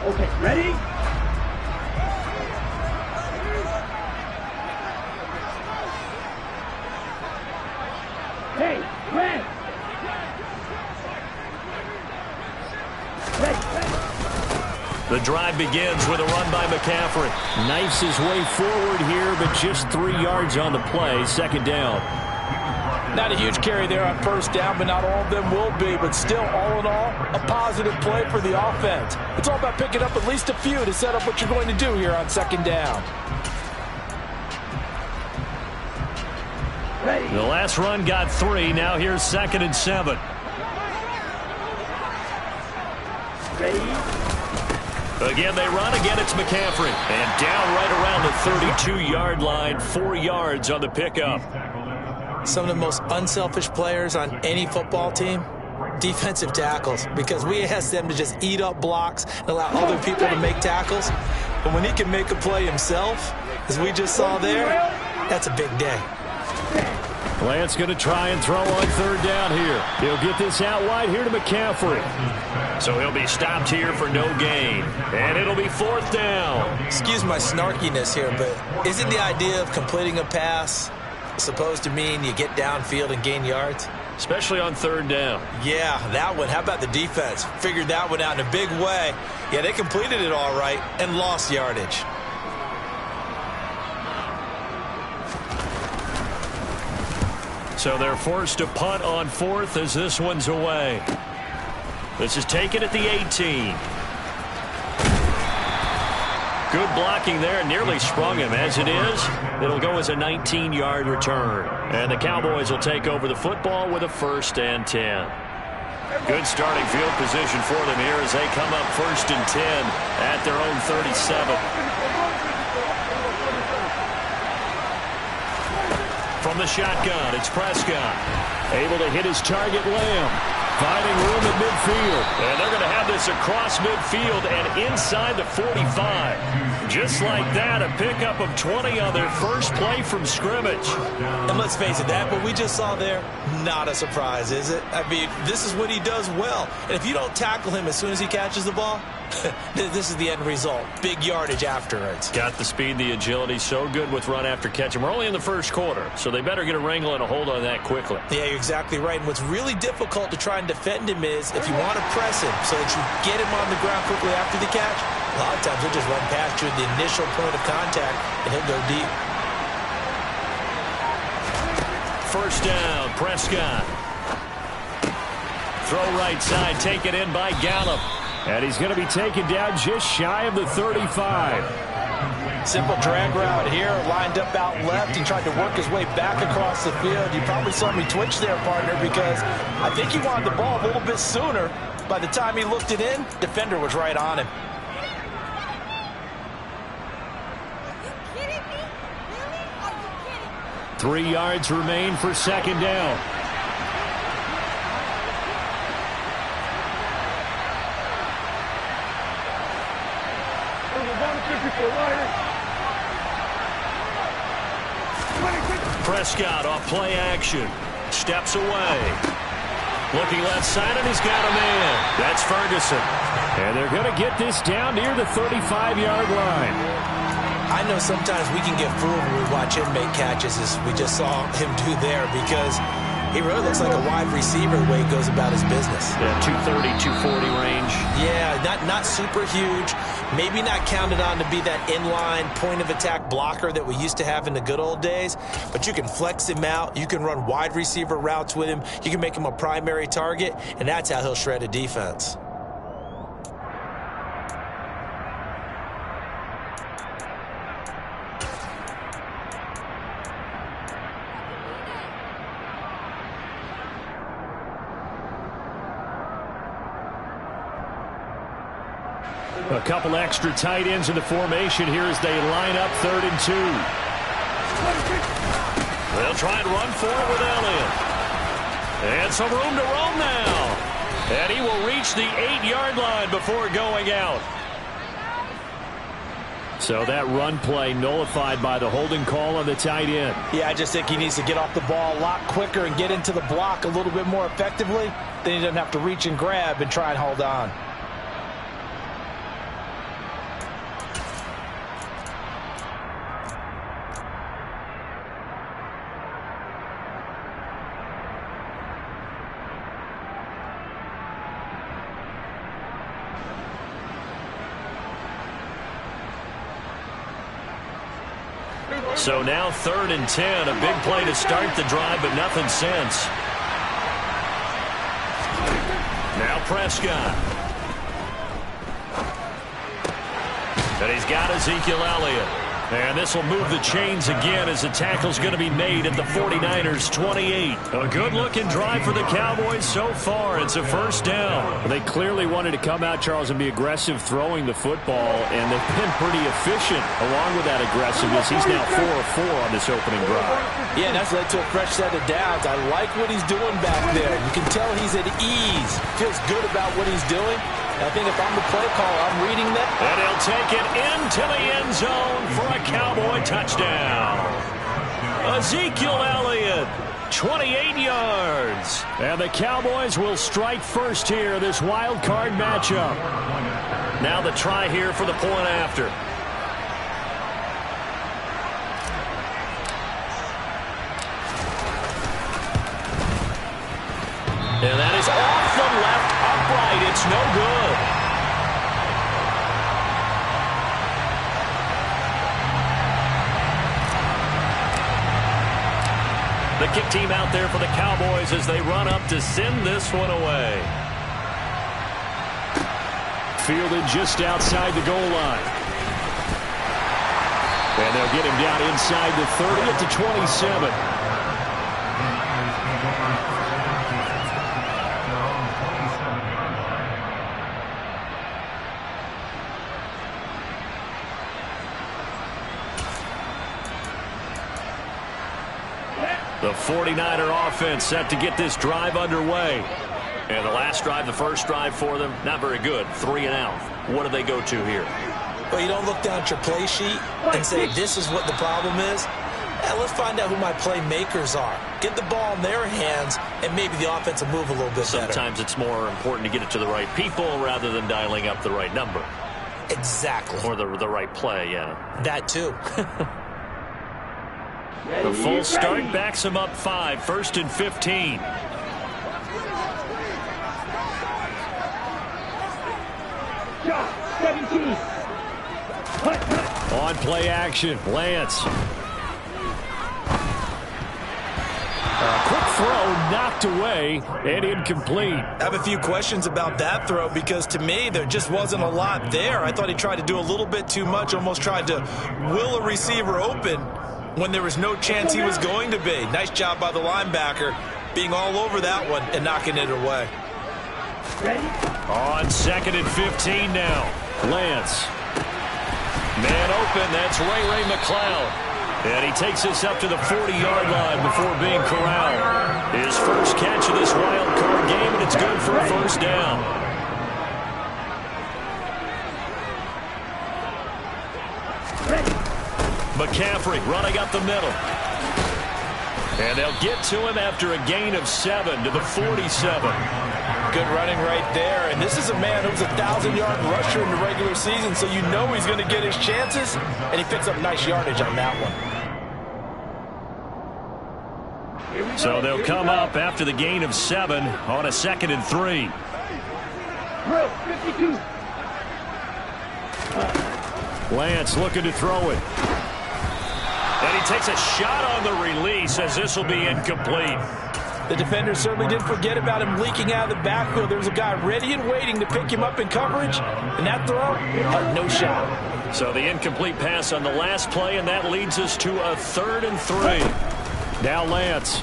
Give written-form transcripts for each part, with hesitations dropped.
Okay, ready? Hey, red! The drive begins with a run by McCaffrey. Knifes his way forward here, but just 3 yards on the play. Second down. Not a huge carry there on first down, but not all of them will be. But still, all in all, a positive play for the offense. It's all about picking up at least a few to set up what you're going to do here on second down. The last run got 3. Now here's 2nd and 7. Again, they run. Again, it's McCaffrey. And down right around the 32-yard line. 4 yards on the pickup. Some of the most unselfish players on any football team, defensive tackles, because we ask them to just eat up blocks and allow other people to make tackles. But when he can make a play himself, as we just saw there, that's a big day. Lance going to try and throw on third down here. He'll get this out wide here to McCaffrey. So he'll be stopped here for no gain. And it'll be 4th down. Excuse my snarkiness here, but isn't the idea of completing a pass supposed to mean you get downfield and gain yards? Especially on third down. Yeah, that one. How about the defense? Figured that one out in a big way. Yeah, they completed it all right and lost yardage. So they're forced to punt on 4th as this one's away. This is taken at the 18. Good blocking there. Nearly sprung him. As it is, it'll go as a 19-yard return. And the Cowboys will take over the football with a 1st and 10. Good starting field position for them here as they come up 1st and 10 at their own 37. From the shotgun, it's Prescott. Able to hit his target, Lamb. Finding room at midfield. And they're going to have this across midfield and inside the 45. Just like that, a pickup of 20 on their first play from scrimmage. And let's face it, that what we just saw there, not a surprise, is it? I mean, this is what he does well. And if you don't tackle him as soon as he catches the ball, this is the end result. Big yardage afterwards. Got the speed, the agility, so good with run after catch. And we're only in the first quarter, so they better get a wrangle and a hold on that quickly. Yeah, you're exactly right. And what's really difficult to try and defend him is if you want to press him so that you get him on the ground quickly after the catch, a lot of times he'll just run past you at the initial point of contact, and he'll go deep. First down, Prescott. Throw right side, taken in by Gallup. And he's going to be taken down just shy of the 35. Simple drag route here, lined up out left and tried to work his way back across the field. You probably saw me twitch there, partner, because I think he wanted the ball a little bit sooner. By the time he looked it in, defender was right on him. Are you kidding me? Really? Are you kidding? 3 yards remain for second down. Prescott off play action. Steps away. Looking left side, and he's got a man. That's Ferguson. And they're going to get this down near the 35-yard line. I know sometimes we can get fooled when we watch him make catches, as we just saw him do there, because he really looks like a wide receiver the way he goes about his business. Yeah, 230, 240 range. Yeah, not super huge. Maybe not counted on to be that inline point-of-attack blocker that we used to have in the good old days, but you can flex him out. You can run wide receiver routes with him. You can make him a primary target, and that's how he'll shred a defense. A couple extra tight ends in the formation here as they line up 3rd and 2. They'll try and run for it with Elliott. And some room to roam now. And he will reach the 8-yard line before going out. So that run play nullified by the holding call on the tight end. Yeah, I just think he needs to get off the ball a lot quicker and get into the block a little bit more effectively. Then he doesn't have to reach and grab and try and hold on. So now 3rd and 10. A big play to start the drive, but nothing since. Now Prescott. And he's got Ezekiel Elliott. And this will move the chains again as the tackle's going to be made at the 49ers' 28. A good-looking drive for the Cowboys so far. It's a first down. They clearly wanted to come out, Charles, and be aggressive throwing the football, and they've been pretty efficient along with that aggressiveness. He's now 4 of 4 on this opening drive. Yeah, and that's led to a fresh set of downs. I like what he's doing back there. You can tell he's at ease. Feels good about what he's doing. I think if I'm the play caller, I'm reading that. And he'll take it into the end zone for a Cowboy touchdown. Ezekiel Elliott, 28 yards. And the Cowboys will strike first here, this wild card matchup. Now the try here for the point after. And that is off the left upright. It's no good. The kick team out there for the Cowboys as they run up to send this one away. Fielded just outside the goal line. And they'll get him down inside the 30 at the 27. The 49er offense set to get this drive underway. And the last drive, the first drive for them, not very good. 3 and out. What do they go to here? Well, you don't look down at your play sheet and say, this is what the problem is. Let's find out who my playmakers are. Get the ball in their hands, and maybe the offense will move a little bit better. Sometimes it's more important to get it to the right people rather than dialing up the right number. Exactly. Or the right play, yeah. That too. The full start backs him up 5. 1st and 15. On play action, Lance. A quick throw knocked away and incomplete. I have a few questions about that throw because to me there just wasn't a lot there. I thought he tried to do a little bit too much, almost tried to will a receiver open when there was no chance he was going to be. Nice job by the linebacker being all over that one and knocking it away. On 2nd and 15 now. Lance. Man open, that's Ray McLeod. And he takes this up to the 40-yard line before being corralled. His first catch of this wild card game, and it's good for a first down. McCaffrey running up the middle. And they'll get to him after a gain of 7 to the 47. Good running right there. And this is a man who's a 1,000-yard rusher in the regular season, so you know he's going to get his chances. And he picks up nice yardage on that one. So they'll come up after the gain of 7 on a 2nd and 3. Lance looking to throw it. And he takes a shot on the release as this will be incomplete. The defender certainly didn't forget about him leaking out of the backfield. There was a guy ready and waiting to pick him up in coverage. And that throw, no shot. So the incomplete pass on the last play, and that leads us to a 3rd and 3. Now Lance.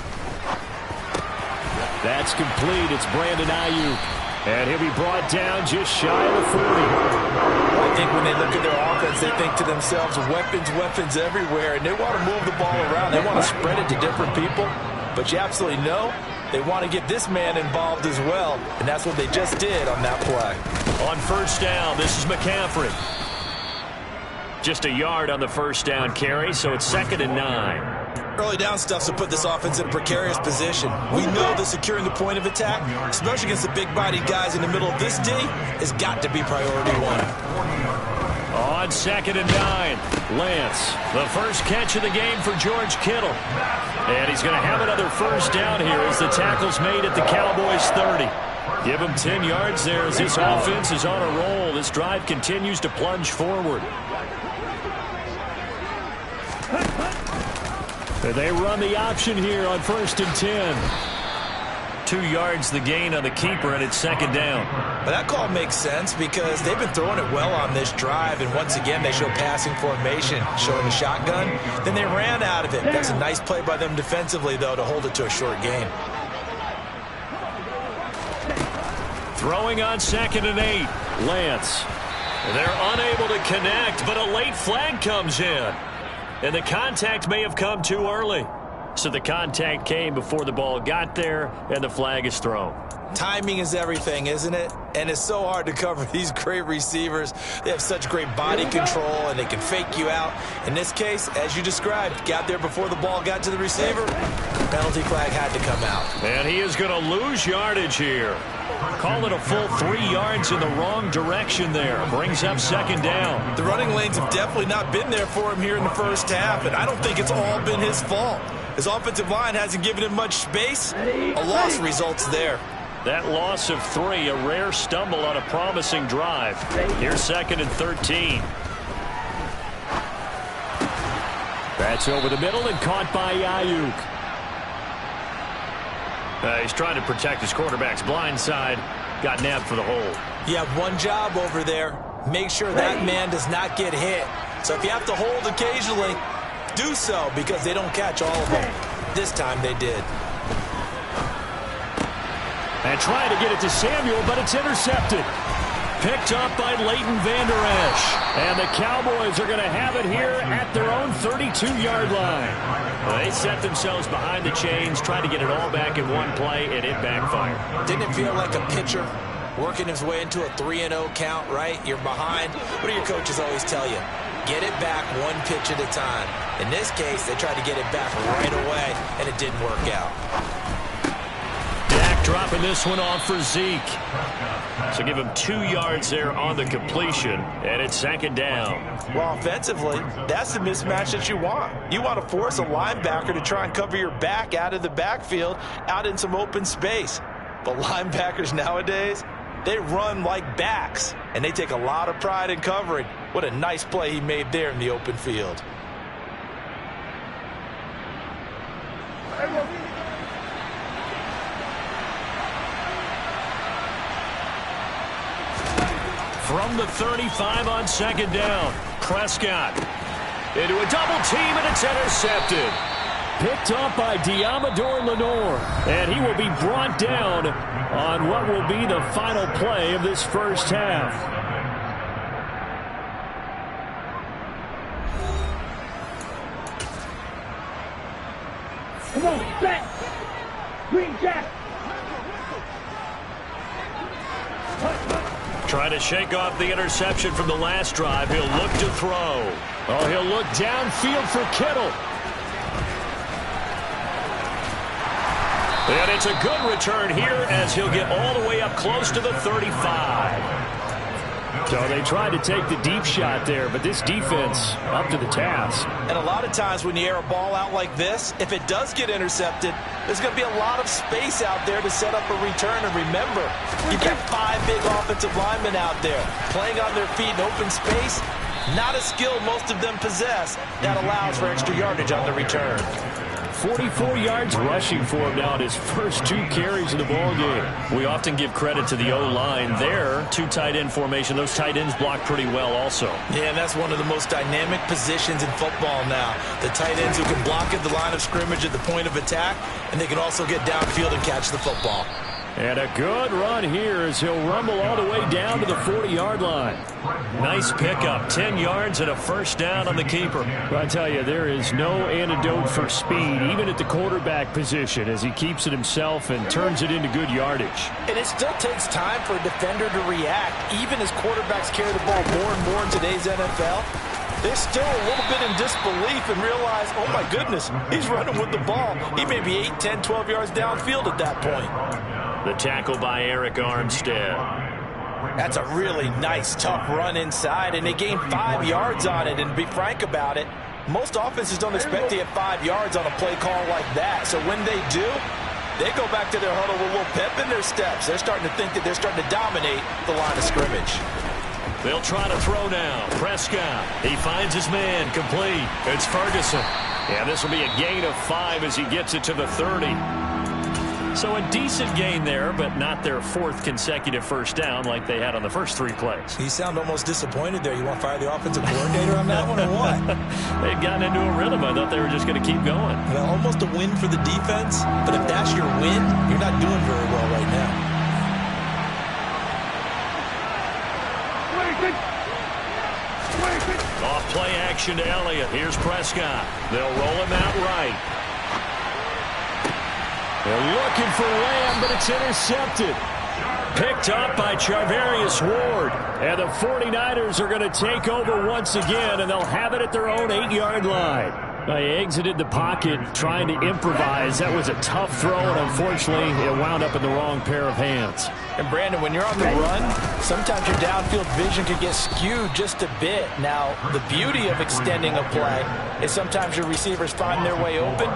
That's complete. It's Brandon Ayuk. And he'll be brought down just shy of the 40. I think when they look at their offense, they think to themselves, weapons everywhere, and they want to move the ball around. They want to spread it to different people, but you absolutely know they want to get this man involved as well, and that's what they just did on that play. On first down, this is McCaffrey. Just a yard on the first down carry, so it's 2nd and 9. Early down stuff to put this offense in a precarious position. We know that securing the point of attack, especially against the big-bodied guys in the middle of this D, has got to be priority 1. On 2nd and 9, Lance. The first catch of the game for George Kittle. And he's going to have another first down here as the tackle's made at the Cowboys' 30. Give him 10 yards there as this offense is on a roll. This drive continues to plunge forward. And they run the option here on 1st and 10. 2 yards the gain on the keeper, and it's 2nd down. But that call makes sense because they've been throwing it well on this drive, and once again they show passing formation, showing the shotgun. Then they ran out of it. That's a nice play by them defensively, though, to hold it to a short gain. Throwing on 2nd and 8. Lance. They're unable to connect, but a late flag comes in. And the contact may have come too early. So the contact came before the ball got there, and the flag is thrown. Timing is everything, isn't it? And it's so hard to cover these great receivers. They have such great body control, and they can fake you out. In this case, as you described, got there before the ball got to the receiver. Penalty flag had to come out. And he is going to lose yardage here. Call it a full 3 yards in the wrong direction there. Brings up 2nd down. The running lanes have definitely not been there for him here in the first half, and I don't think it's all been his fault. His offensive line hasn't given him much space. A loss results there. That loss of 3, a rare stumble on a promising drive. Here's 2nd and 13. That's over the middle and caught by Ayuk. He's trying to protect his quarterback's blind side. Got nabbed for the hold. You have one job over there. Make sure that man does not get hit. So if you have to hold occasionally, do so, because they don't catch all of them. This time they did. And trying to get it to Samuel, but it's intercepted. Picked up by Leighton Vander Esch. And the Cowboys are going to have it here at their own 32-yard line. They set themselves behind the chains, trying to get it all back in one play, and it backfired. Didn't it feel like a pitcher working his way into a 3-0 count, right? You're behind. What do your coaches always tell you? Get it back one pitch at a time. In this case, they tried to get it back right away, and it didn't work out. Dak dropping this one off for Zeke. So give him 2 yards there on the completion, and it's 2nd down. Well, offensively, that's the mismatch that you want. You want to force a linebacker to try and cover your back out of the backfield, out in some open space. But linebackers nowadays, they run like backs, and they take a lot of pride in covering. What a nice play he made there in the open field. From the 35 on 2nd down, Prescott into a double team, and it's intercepted. Picked up by Diamador Lenore, and he will be brought down on what will be the final play of this first half. Come on, back. Green Jack. Trying to shake off the interception from the last drive. He'll look to throw. Oh, he'll look downfield for Kittle. And it's a good return here as he'll get all the way up close to the 35. So they tried to take the deep shot there, but this defense up to the task. And a lot of times when you air a ball out like this, if it does get intercepted, there's going to be a lot of space out there to set up a return. And remember, you've got 5 big offensive linemen out there playing on their feet in open space. Not a skill most of them possess. That allows for extra yardage on the return. 44 yards rushing for him now in his first 2 carries of the ball game. We often give credit to the O-line there. 2 tight end formation. Those tight ends block pretty well also. Yeah, and that's one of the most dynamic positions in football now. The tight ends who can block at the line of scrimmage at the point of attack, and they can also get downfield and catch the football. And a good run here as he'll rumble all the way down to the 40-yard line. Nice pickup. 10 yards and a first down on the keeper. I tell you, there is no antidote for speed, even at the quarterback position, as he keeps it himself and turns it into good yardage. And it still takes time for a defender to react, even as quarterbacks carry the ball more and more in today's NFL. They're still a little bit in disbelief and realize, oh my goodness, he's running with the ball. He may be 8, 10, 12 yards downfield at that point. The tackle by Eric Armstead. That's a really nice, tough run inside, and they gained 5 yards on it. And to be frank about it, most offenses don't expect to get 5 yards on a play call like that. So when they do, they go back to their huddle with a little pep in their steps. They're starting to think that they're starting to dominate the line of scrimmage. They'll try to throw now. Prescott. He finds his man. Complete. It's Ferguson. Yeah, this will be a gain of 5 as he gets it to the 30. So a decent gain there, but not their 4th consecutive first down like they had on the first 3 plays. You sound almost disappointed there. You want to fire the offensive coordinator on that one or what? They'd gotten into a rhythm. I thought they were just going to keep going. Well, almost a win for the defense, but if that's your win, you're not doing very well right now. Off play action to Elliott. Here's Prescott. They'll roll him out right. They're looking for Lamb, but it's intercepted. Picked up by Charvarius Ward. And the 49ers are going to take over once again, and they'll have it at their own 8-yard line. They exited the pocket trying to improvise. That was a tough throw, and unfortunately, it wound up in the wrong pair of hands. And Brandon, when you're on the run, sometimes your downfield vision can get skewed just a bit. Now, the beauty of extending a play is sometimes your receivers find their way open,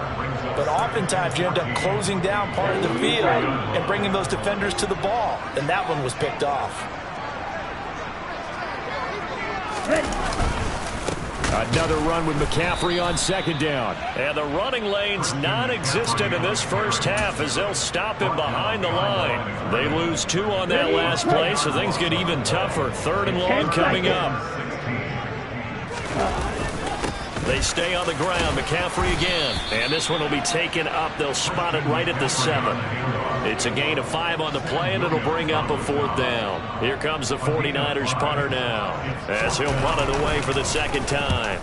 but oftentimes you end up closing down part of the field and bringing those defenders to the ball. And that one was picked off. Another run with McCaffrey on 2nd down. And the running lane's non-existent in this first half as they'll stop him behind the line. They lose 2 on that last play, so things get even tougher. 3rd and long coming up. They stay on the ground. McCaffrey again. And this one will be taken up. They'll spot it right at the 7. It's a gain of 5 on the play, and it'll bring up a 4th down. Here comes the 49ers punter now as he'll punt it away for the 2nd time.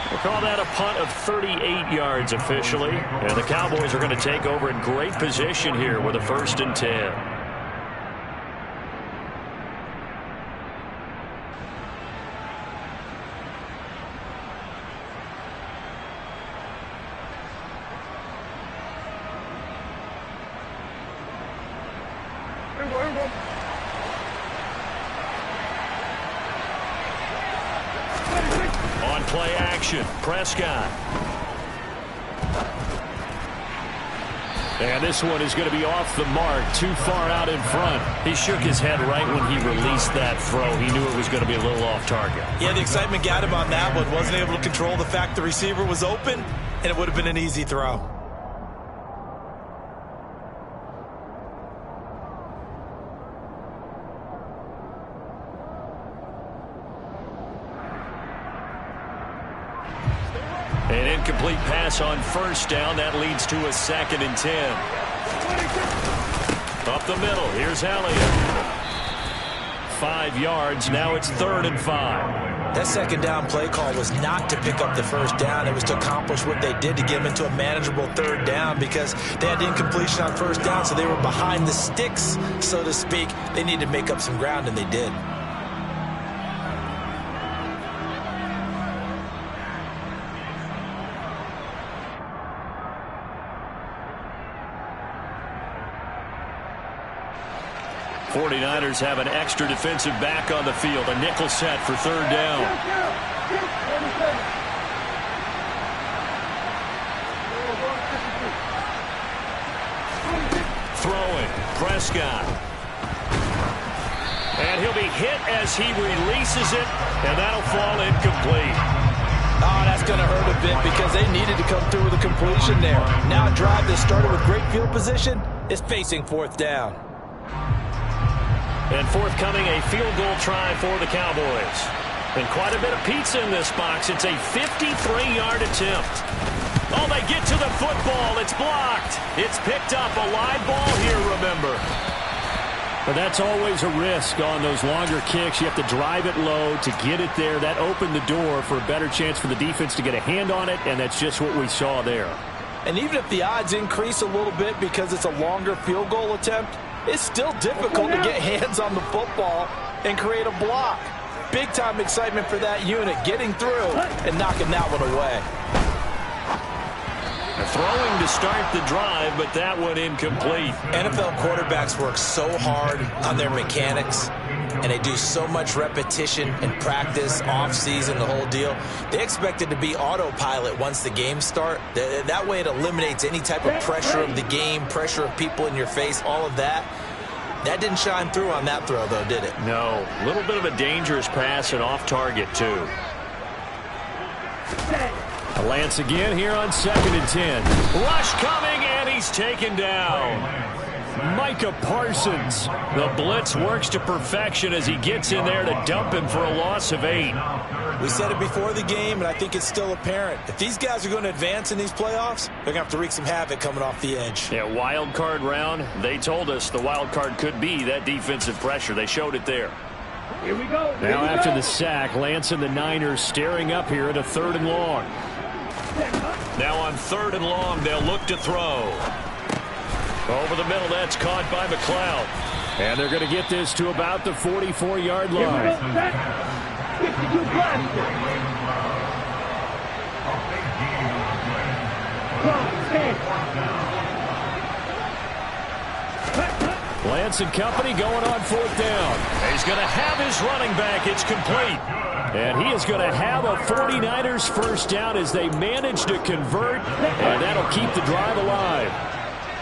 We'll call that a punt of 38 yards officially. And the Cowboys are going to take over in great position here with a 1st and 10. On play action, Prescott. And this one is going to be off the mark, too far out in front. He shook his head right when he released that throw. He knew it was going to be a little off target. Yeah, the excitement got him on that one. Wasn't able to control the fact the receiver was open, and it would have been an easy throw. An incomplete pass on 1st down. That leads to a 2nd and 10. Up the middle. Here's Elliott. 5 yards. Now it's 3rd and 5. That 2nd down play call was not to pick up the 1st down. It was to accomplish what they did to get them into a manageable 3rd down because they had incompletion on 1st down, so they were behind the sticks, so to speak. They needed to make up some ground, and they did. '49ers have an extra defensive back on the field. A nickel set for 3rd down. Throwing. Prescott. And he'll be hit as he releases it, and that'll fall incomplete. Oh, that's going to hurt a bit because they needed to come through with a completion there. Now a drive that started with great field position is facing 4th down. And forthcoming, a field goal try for the Cowboys. And quite a bit of pizza in this box. It's a 53-yard attempt. Oh, they get to the football. It's blocked. It's picked up. A live ball here, remember. But that's always a risk on those longer kicks. You have to drive it low to get it there. That opened the door for a better chance for the defense to get a hand on it, and that's just what we saw there. And even if the odds increase a little bit because it's a longer field goal attempt, it's still difficult to get hands on the football and create a block. Big-time excitement for that unit, getting through and knocking that one away. Throwing to start the drive, but that one incomplete. NFL quarterbacks work so hard on their mechanics. and they do so much repetition and practice, off-season, the whole deal. They expect it to be autopilot once the games start. That way it eliminates any type of pressure of the game, pressure of people in your face, all of that. That didn't shine through on that throw, though, did it? No. A little bit of a dangerous pass and off target, too. Lance again here on 2nd and 10. Rush coming, and he's taken down. Micah Parsons. The blitz works to perfection as he gets in there to dump him for a loss of 8. We said it before the game, and I think it's still apparent. If these guys are going to advance in these playoffs, they're going to have to wreak some havoc coming off the edge. Yeah, wild card round. They told us the wild card could be that defensive pressure. They showed it there. Here we go. Now after the sack, Lance and the Niners staring up here at a 3rd and long. Now on 3rd and long, they'll look to throw. Over the middle, that's caught by McLeod. And they're going to get this to about the 44-yard line. 52 Lance and company going on 4th down. He's going to have his running back. It's complete. And he is going to have a 49ers first down as they manage to convert, and that'll keep the drive alive.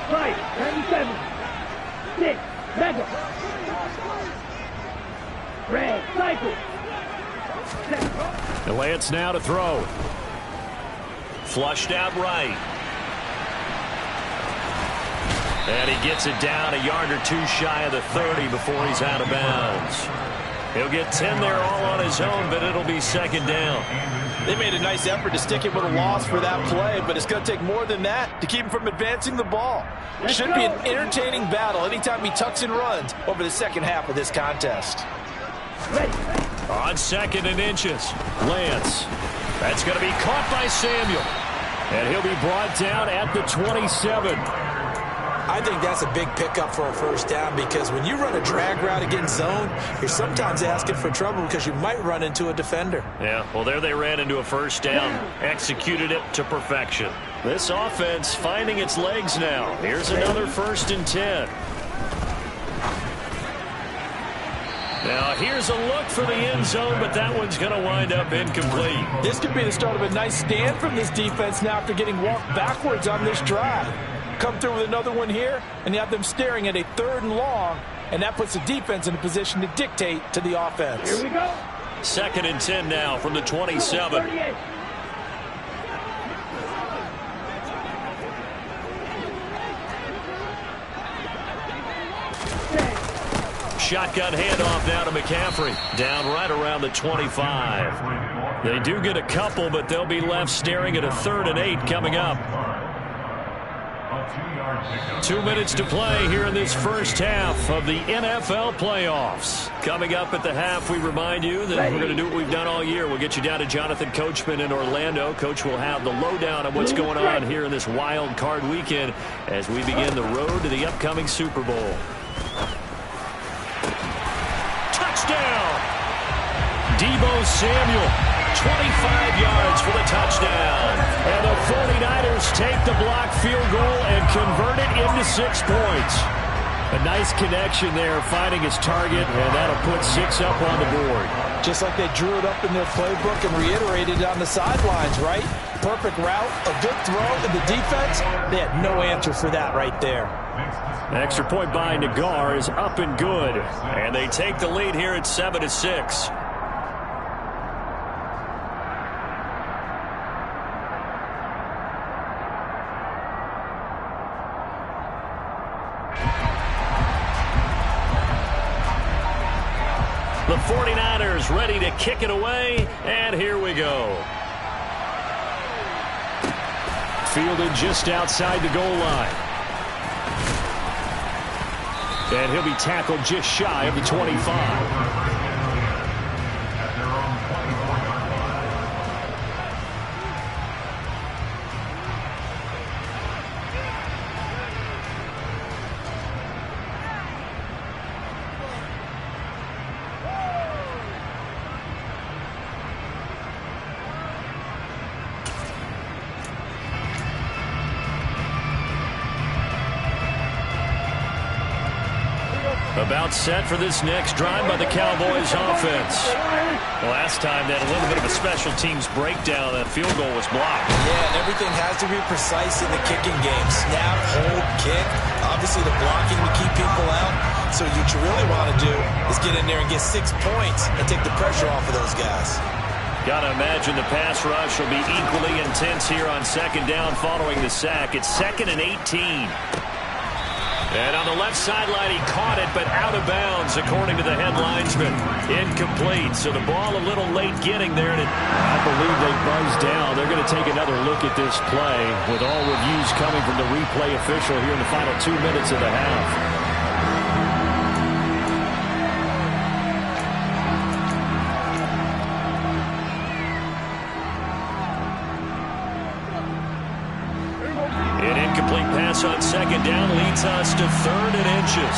5, 97, 6, mega. Red, cycle. And Lance now to throw. Flushed out right. And he gets it down a yard or two shy of the 30 before he's out of bounds. He'll get 10 there all on his own, but it'll be 2nd down. They made a nice effort to stick it with a loss for that play, but it's going to take more than that to keep him from advancing the ball. It should be an entertaining battle anytime he tucks and runs over the second half of this contest. On 2nd and inches. Lance. That's going to be caught by Samuel. And he'll be brought down at the 27. I think that's a big pickup for a first down because when you run a drag route against zone, you're sometimes asking for trouble because you might run into a defender. Yeah, well, there they ran into a first down. Executed it to perfection. This offense finding its legs now. Here's another 1st and 10. Now, here's a look for the end zone, but that one's going to wind up incomplete. This could be the start of a nice stand from this defense now after getting walked backwards on this drive. Come through with another one here, and you have them staring at a 3rd and long, and that puts the defense in a position to dictate to the offense. Here we go. 2nd and 10 now from the 27. 38. Shotgun handoff now to McCaffrey. Down right around the 25. They do get a couple, but they'll be left staring at a 3rd and 8 coming up. 2 minutes to play here in this first half of the NFL playoffs. Coming up at the half, we remind you that we're going to do what we've done all year. We'll get you down to Jonathan Coachman in Orlando. Coach will have the lowdown on what's going on here in this wild card weekend as we begin the road to the upcoming Super Bowl. Touchdown! Deebo Samuel, 25 yards for the touchdown. And the 49ers take the block field goal and convert it into 6 points. A nice connection there, finding his target, and that'll put 6 up on the board. Just like they drew it up in their playbook and reiterated it on the sidelines, right? Perfect route, a good throw, and the defense, they had no answer for that right there. An extra point by Nagar is up and good. And they take the lead here at 7-6. The 49ers ready to kick it away, and here we go. Fielded just outside the goal line. And he'll be tackled just shy of the 25. About set for this next drive by the Cowboys offense. Last time they had a little bit of a special teams breakdown. That field goal was blocked. Yeah, and everything has to be precise in the kicking game. Snap, hold, kick. Obviously the blocking to keep people out. So what you really want to do is get in there and get 6 points and take the pressure off of those guys. Got to imagine the pass rush will be equally intense here on second down following the sack. It's 2nd and 18. And on the left sideline, he caught it, but out of bounds, according to the head linesman. Incomplete, so the ball a little late getting there. And I believe they buzzed down. They're going to take another look at this play with all reviews coming from the replay official here in the final 2 minutes of the half. On second down leads us to 3rd and inches.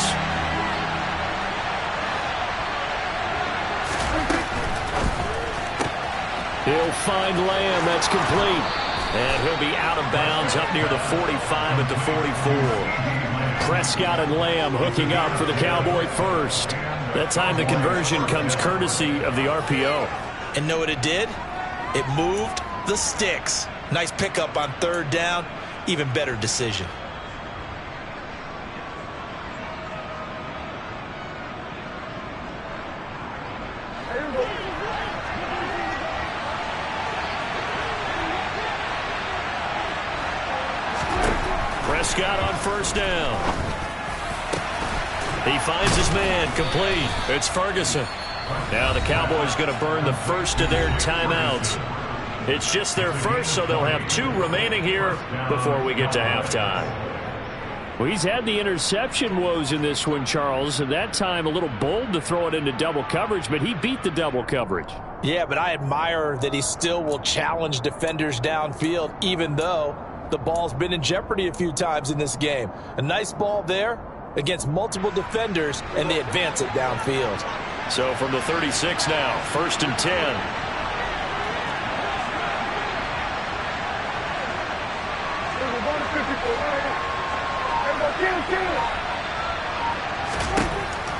He'll find Lamb. That's complete. And he'll be out of bounds up near the 45 at the 44. Prescott and Lamb hooking up for the Cowboy first. That time the conversion comes courtesy of the RPO. And know what it did? It moved the sticks. Nice pickup on 3rd down. Even better decision. Prescott on 1st down. He finds his man, complete. It's Ferguson. Now the Cowboys going to burn the first of their timeouts. It's just their first, so they'll have 2 remaining here before we get to halftime. Well, he's had the interception woes in this one, Charles, and that time a little bold to throw it into double coverage, but he beat the double coverage. Yeah, but I admire that he still will challenge defenders downfield, even though the ball's been in jeopardy a few times in this game. A nice ball there against multiple defenders, and they advance it downfield. So from the 36 now, 1st and 10.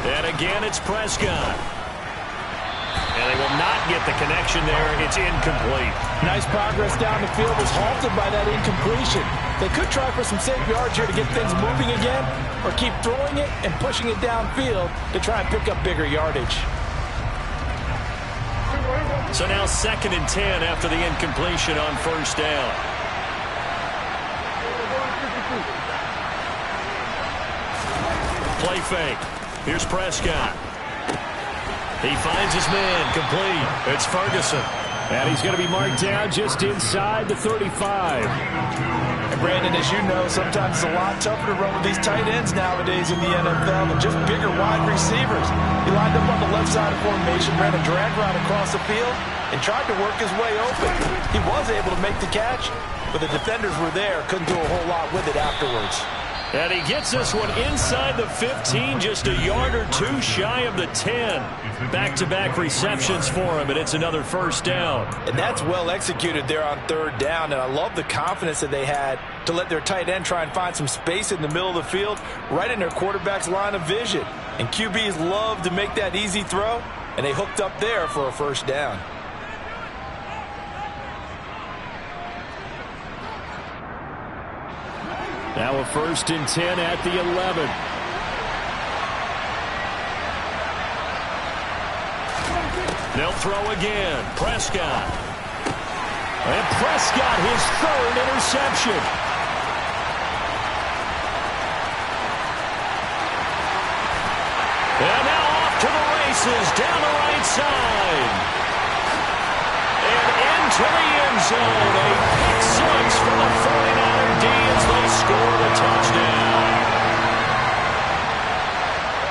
And again, it's Prescott. And they will not get the connection there. It's incomplete. Nice progress down the field was halted by that incompletion. They could try for some safe yards here to get things moving again, or keep throwing it and pushing it downfield to try and pick up bigger yardage. So now 2nd and 10 after the incompletion on 1st down. Play fake. Here's Prescott. He finds his man, complete. It's Ferguson. And he's going to be marked down just inside the 35. And Brandon, as you know, sometimes it's a lot tougher to run with these tight ends nowadays in the NFL than just bigger wide receivers. He lined up on the left side of formation, ran a drag route across the field, and tried to work his way open. He was able to make the catch, but the defenders were there, couldn't do a whole lot with it afterwards. And he gets this one inside the 15, just a yard or 2 shy of the 10. Back-to-back receptions for him, and it's another 1st down. And that's well executed there on 3rd down, and I love the confidence that they had to let their tight end try and find some space in the middle of the field, right in their quarterback's line of vision. And QBs love to make that easy throw, and they hooked up there for a 1st down. Now a 1st and 10 at the 11. They'll throw again. Prescott. And Prescott, his 3rd interception. And now off to the races down the right side. And into the end zone. A pick 6 for the 49er D as they score the touchdown.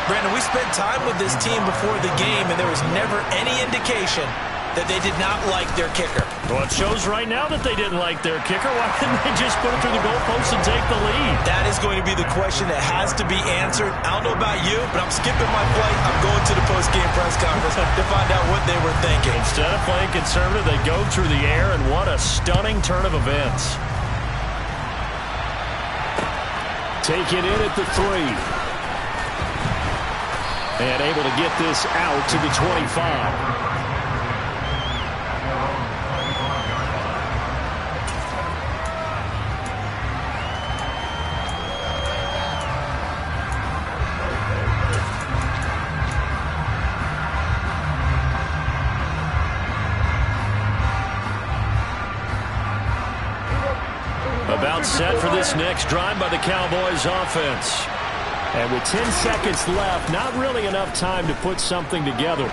Brandon, we spent time with this team before the game, and there was never any indication that they did not like their kicker. Well, it shows right now that they didn't like their kicker. Why didn't they just put it through the goalpost and take the lead? That is going to be the question that has to be answered. I don't know about you, but I'm skipping my flight. I'm going to the post-game press conference to find out what they were thinking. Instead of playing conservative, they go through the air, and what a stunning turn of events. Taken in at the 3. And able to get this out to the 25. About set for this next drive by the Cowboys offense. And with 10 seconds left, not really enough time to put something together.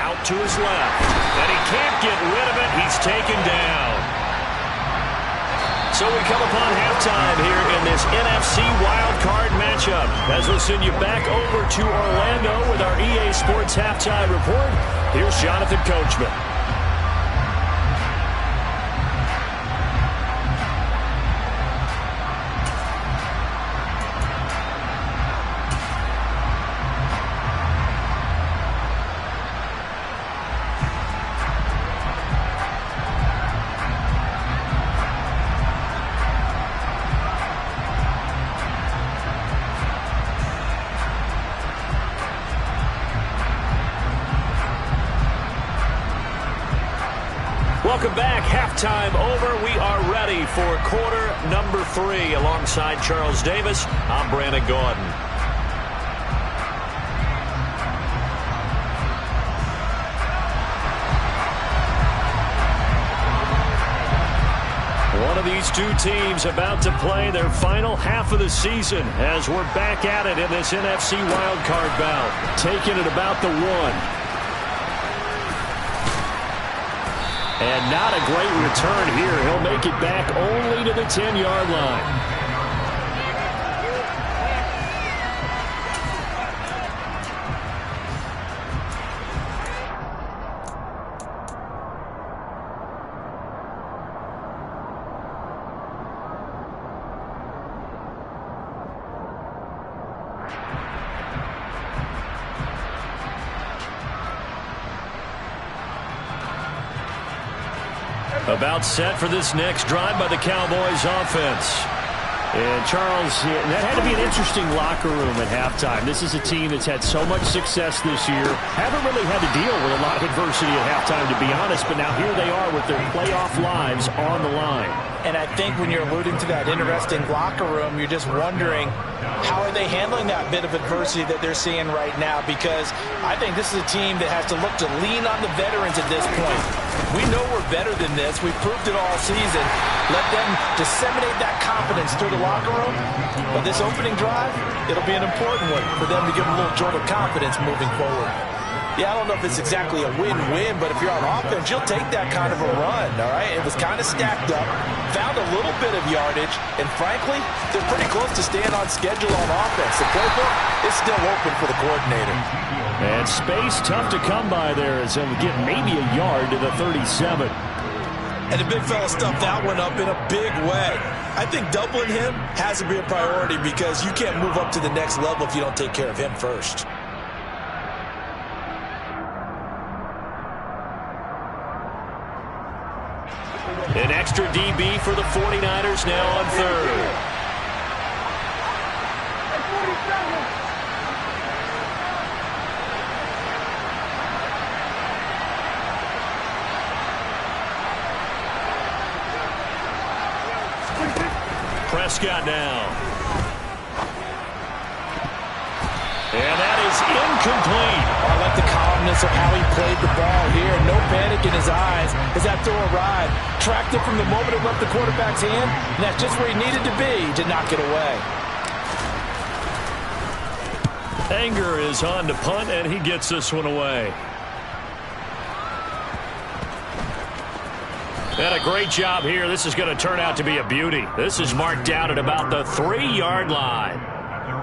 Out to his left. And he can't get rid of it. He's taken down. So we come upon halftime here in this NFC wildcard matchup. As we'll send you back over to Orlando with our EA Sports Halftime Report. Here's Jonathan Coachman. Welcome back. Halftime over. We are ready for quarter number 3. Alongside Charles Davis, I'm Brandon Gaudin. One of these two teams about to play their final half of the season as we're back at it in this NFC wildcard bout. Taking it about the 1. And not a great return here. He'll make it back only to the 10-yard line. About set for this next drive by the Cowboys offense. And Charles, that had to be an interesting locker room at halftime. This is a team that's had so much success this year. Haven't really had to deal with a lot of adversity at halftime, to be honest. But now here they are with their playoff lives on the line. And I think when you're alluding to that interesting locker room, you're just wondering, how are they handling that bit of adversity that they're seeing right now? Because I think this is a team that has to look to lean on the veterans at this point. We know we're better than this. We've proved it all season. Let them disseminate that confidence through the locker room. But this opening drive, it'll be an important one for them to give them a little jolt of confidence moving forward. Yeah, I don't know if it's exactly a win-win, but if you're on offense, you'll take that kind of a run, all right? It was kind of stacked up, found a little bit of yardage, and frankly, they're pretty close to staying on schedule on offense. The playbook is still open for the coordinator. And space tough to come by there as they'll get maybe a yard to the 37. And the big fella stuffed that one up in a big way. I think doubling him has to be a priority because you can't move up to the next level if you don't take care of him first. An extra DB for the 49ers now on third. Prescott now. And that is incomplete. I like the calmness of how he played the ball here. No panic in his eyes as that throw arrived. Tracked it from the moment it left the quarterback's hand, and that's just where he needed to be to knock it away. Anger is on to punt, and he gets this one away. And a great job here. This is going to turn out to be a beauty. This is marked out at about the 3-yard line.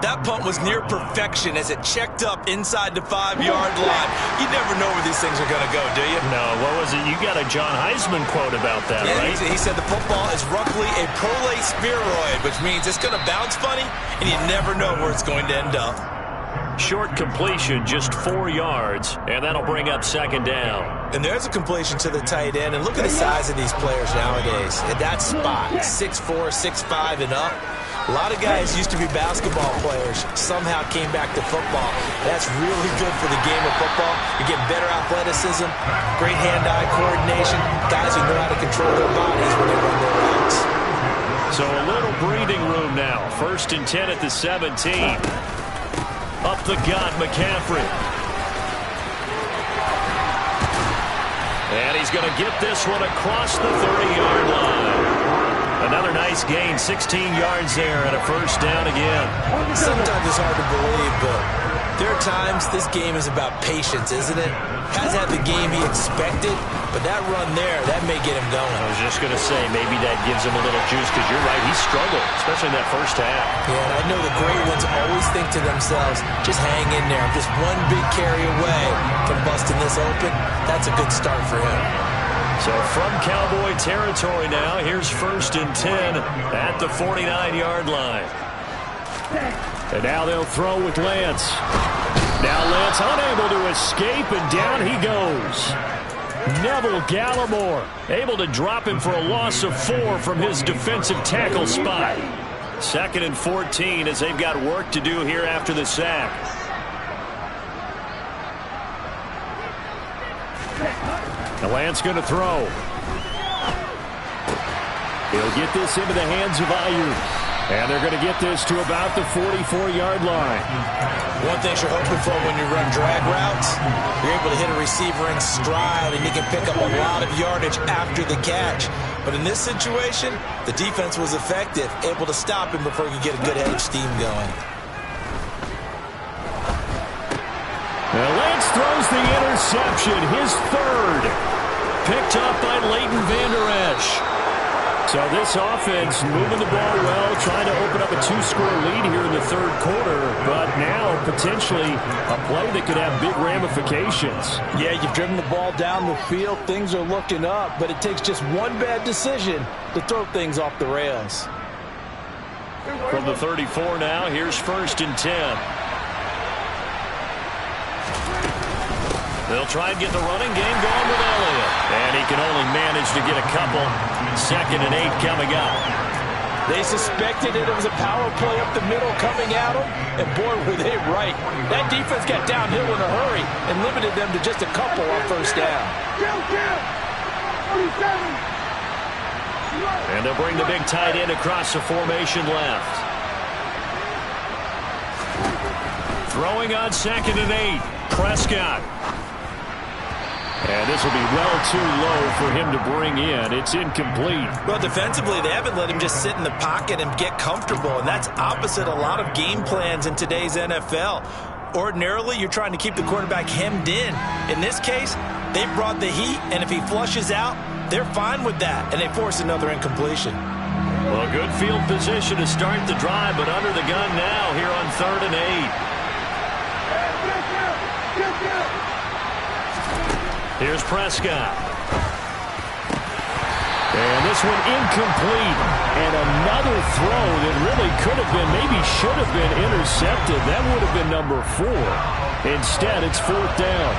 That punt was near perfection as it checked up inside the 5-yard line. You never know where these things are going to go, do you? No, what was it? You got a John Heisman quote about that, yeah, right? He said the football is roughly a prolate spheroid, which means it's going to bounce funny, and you never know where it's going to end up. Short completion, just 4 yards, and that'll bring up second down. And there's a completion to the tight end, and look at the size of these players nowadays. At that spot, 6'4", 6'5", and up. A lot of guys used to be basketball players, somehow came back to football. That's really good for the game of football. You get better athleticism, great hand-eye coordination, guys who know how to control their bodies when they run their routes. So a little breathing room now. 1st and 10 at the 17. Up the gut, McCaffrey. And he's going to get this one across the 30-yard line. Another nice gain, 16 yards there, and a 1st down again. Sometimes it's hard to believe, but there are times this game is about patience, isn't it? Hasn't had the game he expected, but that run there, that may get him going. I was just going to say, maybe that gives him a little juice, because you're right, he struggled, especially in that 1st half. Yeah, and I know the great ones always think to themselves, just hang in there. Just one big carry away from busting this open. That's a good start for him. So from Cowboy territory now, here's 1st and 10 at the 49-yard line. And now they'll throw with Lance. Now Lance unable to escape, and down he goes. Neville Gallimore able to drop him for a loss of 4 from his defensive tackle spot. 2nd and 14 as they've got work to do here after the sack. Now Lance going to throw. He'll get this into the hands of Ayuk. And they're going to get this to about the 44-yard line. One thing you're hoping for when you run drag routes, you're able to hit a receiver in stride, and he can pick up a lot of yardage after the catch. But in this situation, the defense was effective, able to stop him before he could get a good head of steam going. Now Lance throws the interception, his 3rd. Picked up by Leighton Vander Esch. So this offense moving the ball well, trying to open up a 2-score lead here in the 3rd quarter, but now potentially a play that could have big ramifications. Yeah, you've driven the ball down the field. Things are looking up, but it takes just one bad decision to throw things off the rails. From the 34 now, here's 1st and 10. They'll try and get the running game going with Elliott. And he can only manage to get a couple. 2nd and 8 coming up. They suspected it was a power play up the middle coming at them, and boy, were they right. That defense got downhill in a hurry and limited them to just a couple on 1st down. And they'll bring the big tight end across the formation left. Throwing on 2nd and 8. Prescott. And this will be well too low for him to bring in. It's incomplete. Well, defensively, they haven't let him just sit in the pocket and get comfortable, and that's opposite a lot of game plans in today's NFL. Ordinarily, you're trying to keep the quarterback hemmed in. In this case, they brought the heat, and if he flushes out, they're fine with that, and they force another incompletion. Well, good field position to start the drive, but under the gun now here on 3rd and 8. Here's Prescott. And this one incomplete. And another throw that really could have been, maybe should have been intercepted. That would have been number 4. Instead, it's 4th down.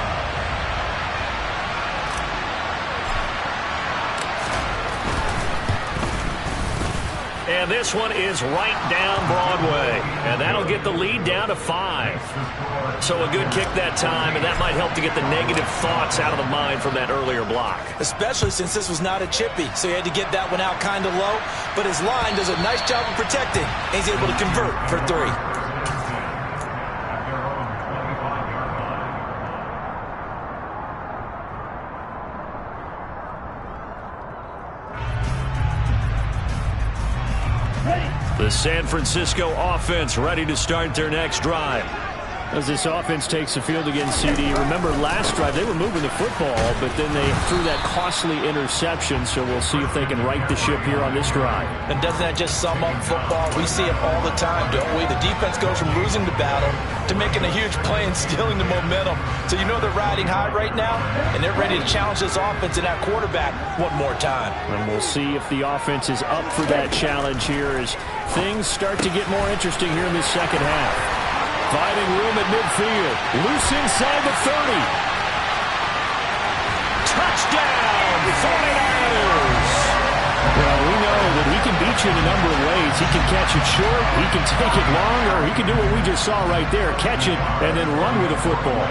And this one is right down Broadway. And that'll get the lead down to 5. So a good kick that time, and that might help to get the negative thoughts out of the mind from that earlier block. Especially since this was not a chippy, so he had to get that one out kind of low. But his line does a nice job of protecting, and he's able to convert for 3. The San Francisco offense ready to start their next drive. As this offense takes the field against CD, remember last drive they were moving the football, but then they threw that costly interception, so we'll see if they can right the ship here on this drive. And doesn't that just sum up football? We see it all the time, don't we? The defense goes from losing the battle to making a huge play and stealing the momentum. So you know they're riding high right now, and they're ready to challenge this offense and that quarterback one more time. And we'll see if the offense is up for that challenge here as things start to get more interesting here in the second half. Finding room at midfield. Loose inside the 30. Touchdown, 49ers! Well, we know that he can beat you in a number of ways. He can catch it short, he can take it long, or he can do what we just saw right there, catch it and then run with the football.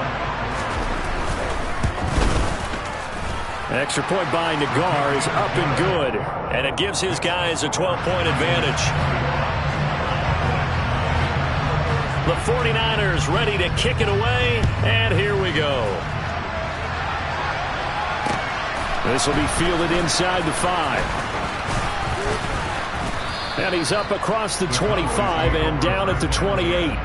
Extra point by Nagar is up and good. And it gives his guys a 12-point advantage. The 49ers ready to kick it away, and here we go. This will be fielded inside the 5. And he's up across the 25 and down at the 28.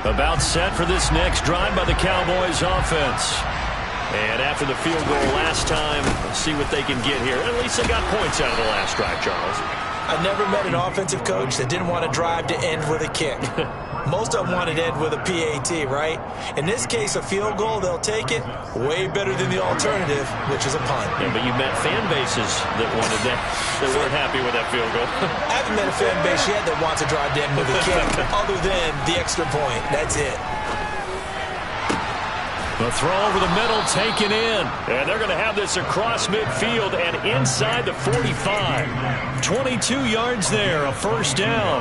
About set for this next drive by the Cowboys offense. And after the field goal last time, let's see what they can get here. At least they got points out of the last drive, Charles. I never met an offensive coach that didn't want to drive to end with a kick. Most of them wanted to end with a PAT, right? In this case, a field goal, they'll take it. Way better than the alternative, which is a punt. Yeah, but you met fan bases that wanted that, that weren't happy with that field goal. I haven't met a fan base yet that wants to drive to end with a kick, other than the extra point. That's it. The throw over the middle taken in. And they're going to have this across midfield and inside the 45. 22 yards there, a first down.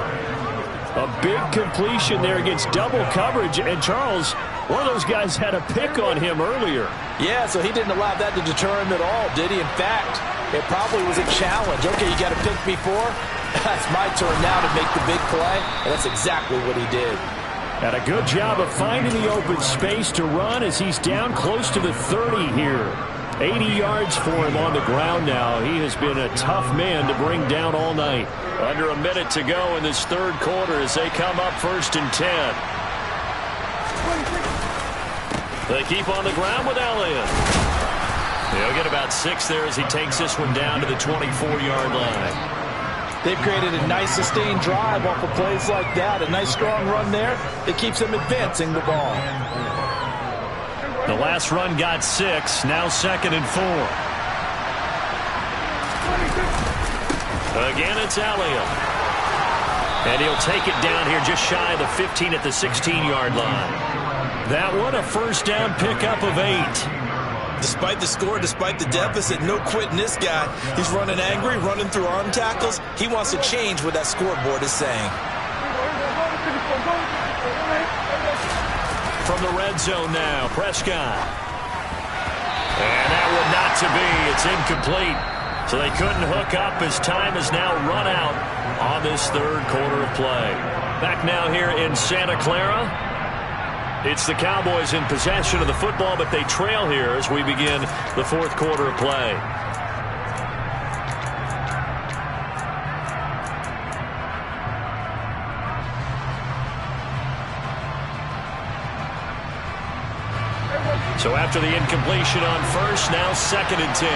A big completion there against double coverage. And Charles, one of those guys had a pick on him earlier. Yeah, so he didn't allow that to deter him at all, did he? In fact, it probably was a challenge. Okay, you got a pick before. That's my turn now to make the big play. And that's exactly what he did. And a good job of finding the open space to run as he's down close to the 30 here. 80 yards for him on the ground now. He has been a tough man to bring down all night. Under a minute to go in this third quarter as they come up 1st and 10. They keep on the ground with Elliott. He'll get about 6 there as he takes this one down to the 24-yard line. They've created a nice sustained drive off of plays like that. A nice strong run there that keeps them advancing the ball. The last run got 6. Now 2nd and 4. Again, it's Elliott. And he'll take it down here just shy of the 15 at the 16-yard line. That one a first down pickup of 8. Despite the score, despite the deficit, no quitting this guy. He's running angry, running through arm tackles. He wants to change what that scoreboard is saying. From the red zone now, Prescott. And that one not to be. It's incomplete. So they couldn't hook up as time is now run out on this third quarter of play. Back now here in Santa Clara. It's the Cowboys in possession of the football, but they trail here as we begin the fourth quarter of play. So after the incompletion on first, now 2nd and 10.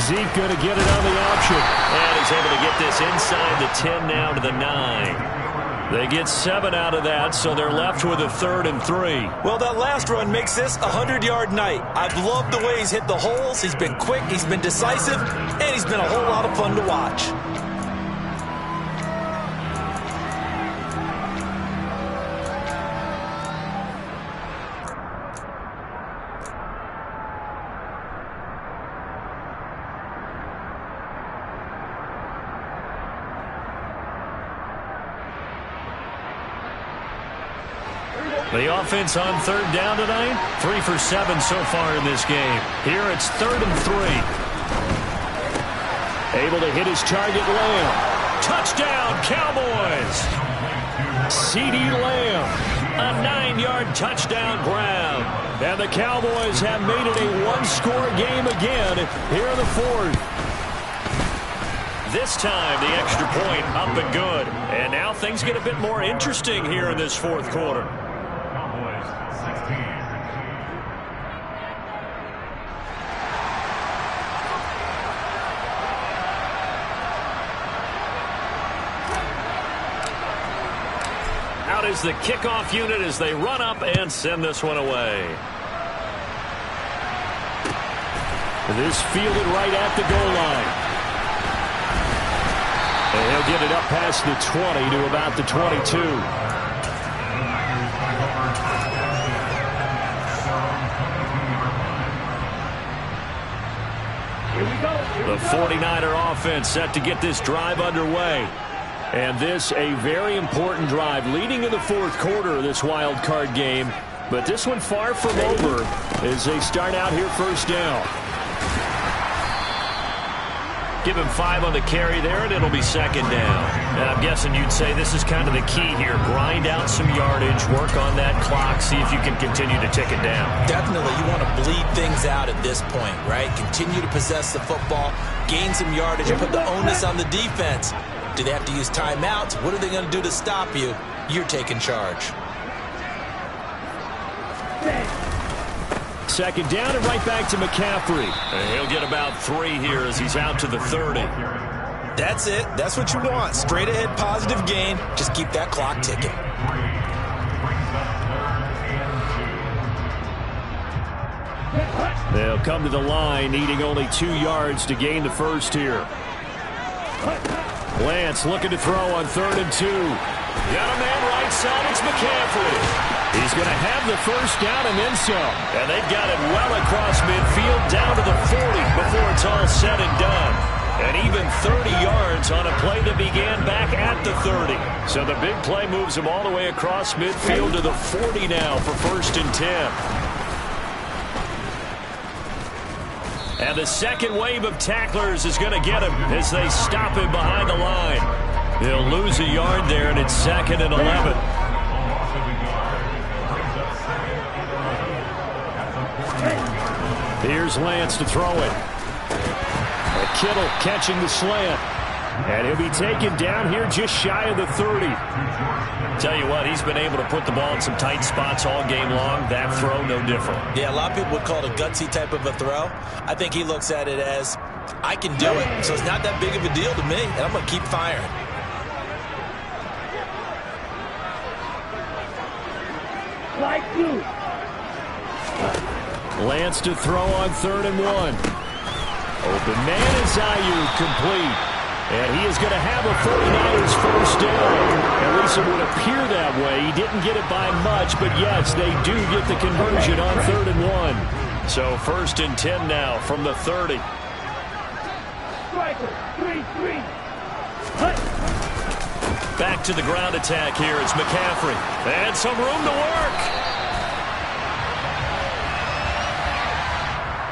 Zeke going to get it on the option. And he's able to get this inside the 10 now to the 9. They get 7 out of that, so they're left with a 3rd and 3. Well, that last run makes this a 100-yard night. I've loved the way he's hit the holes. He's been quick, he's been decisive, and he's been a whole lot of fun to watch. The offense on 3rd down tonight, 3 for 7 so far in this game. Here it's 3rd and 3. Able to hit his target, Lamb. Touchdown, Cowboys! CeeDee Lamb. A 9-yard touchdown grab. And the Cowboys have made it a one-score game again here in the fourth. This time the extra point up and good. And now things get a bit more interesting here in this fourth quarter. out is the kickoff unit as they run up and send this one away. And this fielded right at the goal line. And he'll get it up past the 20 to about the 22. The 49er offense set to get this drive underway. And this a very important drive leading in the fourth quarter of this wild card game. But this one far from over as they start out here first down. Give him 5 on the carry there, and it'll be second down. And I'm guessing you'd say this is kind of the key here. Grind out some yardage, work on that clock, see if you can continue to tick it down. Definitely, you want to bleed things out at this point, right? Continue to possess the football, gain some yardage, and put the onus on the defense. Do they have to use timeouts? What are they going to do to stop you? You're taking charge. Second down and right back to McCaffrey. And he'll get about 3 here as he's out to the 30. That's it. That's what you want. Straight ahead positive gain. Just keep that clock ticking. They'll come to the line needing only 2 yards to gain the first here. Lance looking to throw on 3rd and 2. Got a man right side. It's McCaffrey. He's going to have the first down and then some. And they've got it well across midfield down to the 40 before it's all said and done. And even 30 yards on a play that began back at the 30. So the big play moves him all the way across midfield to the 40 now for 1st and 10. And the second wave of tacklers is going to get him as they stop him behind the line. He'll lose a yard there, and it's 2nd and 11. Here's Lance to throw it. And Kittle catching the slant. And he'll be taken down here just shy of the 30. Tell you what, he's been able to put the ball in some tight spots all game long. That throw, no different. Yeah, a lot of people would call it a gutsy type of a throw. I think he looks at it as, I can do it, so it's not that big of a deal to me, and I'm going to keep firing. Lance to throw on 3rd and 1. Open man is Ayuk, complete. And he is going to have a 49ers first down. At least it would appear that way. He didn't get it by much, but yes, they do get the conversion on 3rd and 1. So 1st and 10 now from the 30. Back to the ground attack here. It's McCaffrey. And some room to work.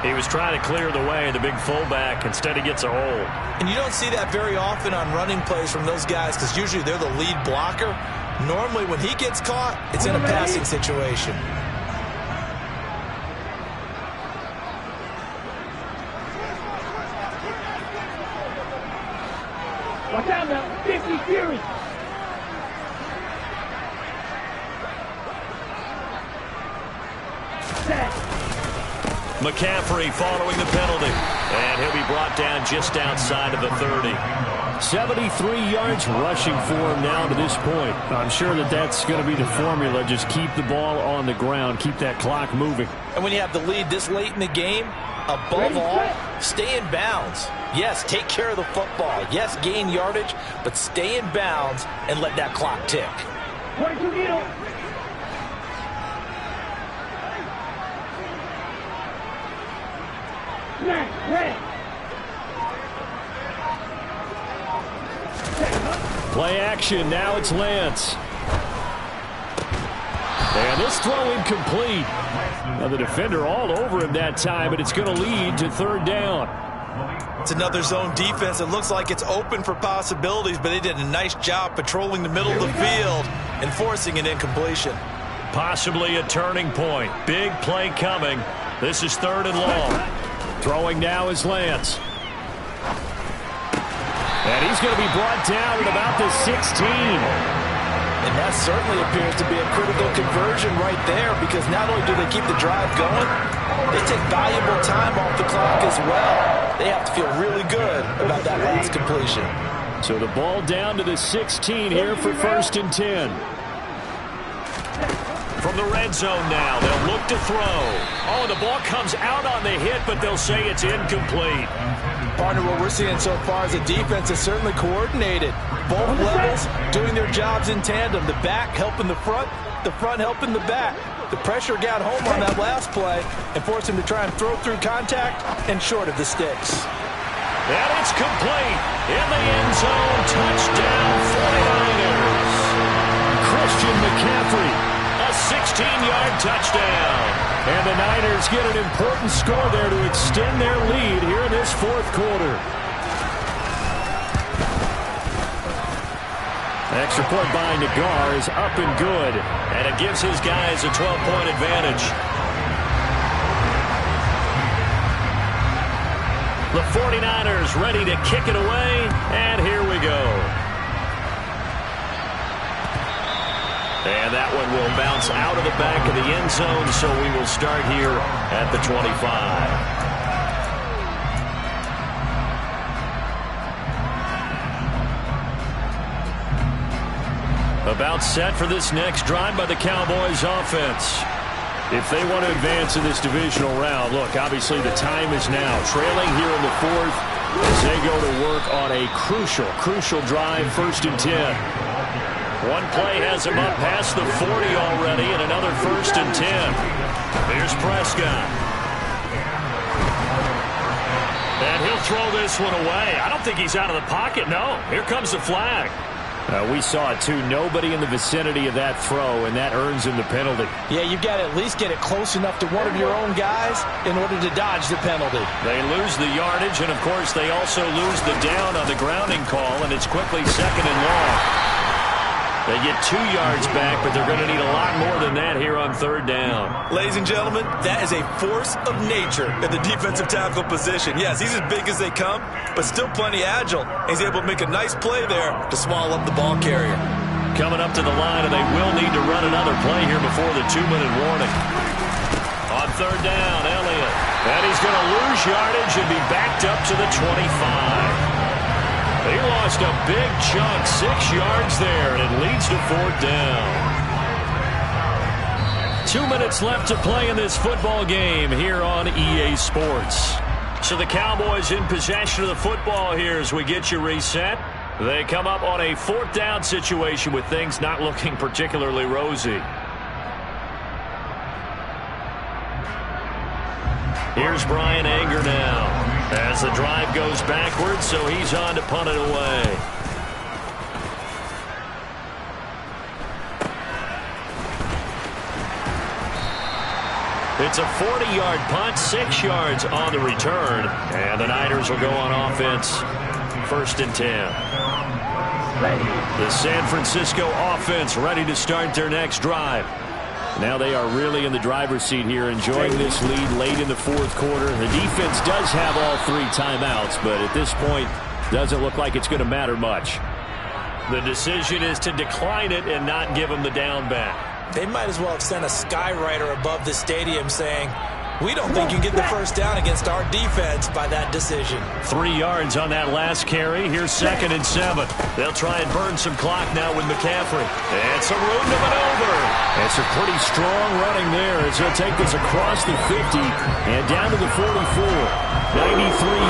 He was trying to clear the way, the big fullback. Instead, he gets a hold. And you don't see that very often on running plays from those guys because usually they're the lead blocker. Normally, when he gets caught, it's in a passing situation. Watch out now, 50 Fury. McCaffrey following the penalty. And he'll be brought down just outside of the 30. 73 yards rushing for him now to this point. I'm sure that that's going to be the formula. Just keep the ball on the ground. Keep that clock moving. And when you have the lead this late in the game, above all, stay in bounds. Yes, take care of the football. Yes, gain yardage, but stay in bounds and let that clock tick. 22 needle. Play action. Now it's Lance. And this throw incomplete. Now the defender all over him that time, but it's going to lead to 3rd down. It's another zone defense. It looks like it's open for possibilities, but they did a nice job patrolling the middle of the field and forcing an incompletion. Possibly a turning point. Big play coming. This is 3rd and long. Throwing now is Lance. And he's going to be brought down at about the 16. And that certainly appears to be a critical conversion right there because not only do they keep the drive going, they take valuable time off the clock as well. They have to feel really good about that last completion. So the ball down to the 16 here for 1st and 10. From the red zone now, they'll look to throw. Oh, the ball comes out on the hit, but they'll say it's incomplete. Partner, what we're seeing so far is the defense is certainly coordinated. Both levels doing their jobs in tandem. The back helping the front helping the back. The pressure got home on that last play and forced him to try and throw through contact and short of the sticks. And it's complete. In the end zone, touchdown 49ers. Christian McCaffrey. A 16-yard touchdown. And the Niners get an important score there to extend their lead here in this fourth quarter. Extra point by Nagar is up and good. And it gives his guys a 12-point advantage. The 49ers ready to kick it away. And here we go. And that one will bounce out of the back of the end zone, so we will start here at the 25. About set for this next drive by the Cowboys offense. If they want to advance in this divisional round, look, obviously the time is now. Trailing here in the fourth as they go to work on a crucial drive, 1st and 10. One play has him up past the 40 already, and another 1st and 10. Here's Prescott. And he'll throw this one away. I don't think he's out of the pocket, no. Here comes the flag. We saw it, too. Nobody in the vicinity of that throw, and that earns him the penalty. Yeah, you've got to at least get it close enough to one of your own guys in order to dodge the penalty. They lose the yardage, and, of course, they also lose the down on the grounding call, and it's quickly 2nd and long. They get 2 yards back, but they're going to need a lot more than that here on 3rd down. Ladies and gentlemen, that is a force of nature at the defensive tackle position. Yes, he's as big as they come, but still plenty agile. He's able to make a nice play there to swallow up the ball carrier. Coming up to the line, and they will need to run another play here before the 2-minute warning. On 3rd down, Elliott. And he's going to lose yardage and be backed up to the 25. He lost a big chunk, 6 yards there, and it leads to 4th down. 2 minutes left to play in this football game here on EA Sports. So the Cowboys in possession of the football here as we get you reset. They come up on a 4th down situation with things not looking particularly rosy. Here's Brian Anger now as the drive goes backwards, so he's on to punt it away. It's a 40-yard punt, 6 yards on the return, and the Niners will go on offense, 1st and 10. The San Francisco offense ready to start their next drive. Now they are really in the driver's seat here, enjoying this lead late in the fourth quarter. The defense does have all 3 timeouts, but at this point, doesn't look like it's going to matter much. The decision is to decline it and not give them the down back. They might as well have sent a skywriter above the stadium saying, we don't think you can get the first down against our defense by that decision. 3 yards on that last carry. Here's 2nd and 7. They'll try and burn some clock now with McCaffrey. And some room to maneuver. And some pretty strong running there as he'll take this across the 50 and down to the 44. 93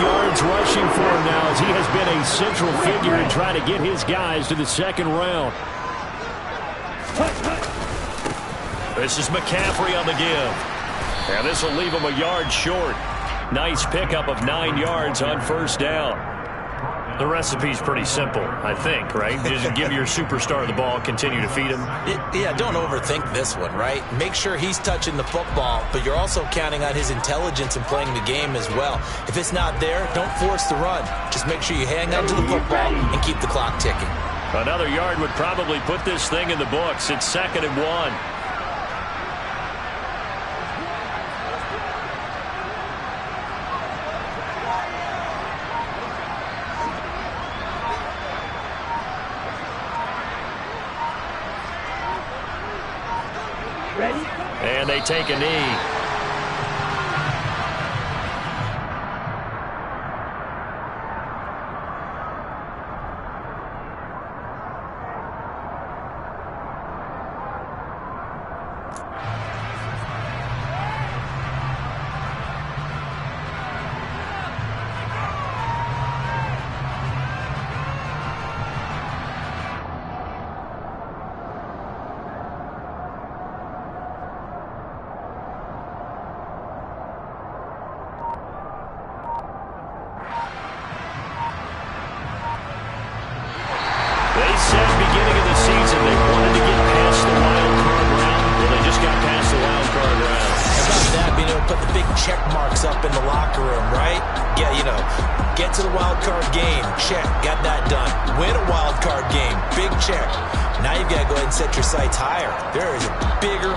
yards rushing for him now as he has been a central figure in trying to get his guys to the 2nd round. This is McCaffrey on the give. And this will leave him a yard short. Nice pickup of 9 yards on 1st down. The recipe's pretty simple, I think, right? Just give your superstar the ball, continue to feed him. Yeah, don't overthink this one, right? Make sure he's touching the football, but you're also counting on his intelligence in playing the game as well. If it's not there, don't force the run. Just make sure you hang on to the football and keep the clock ticking. Another yard would probably put this thing in the books. It's 2nd and 1. And they take a knee. put the big check marks up in the locker room, right? Yeah, get to the wild card game, check, got that done. Win a wild card game, big check. Now you've got to go ahead and set your sights higher. There is a bigger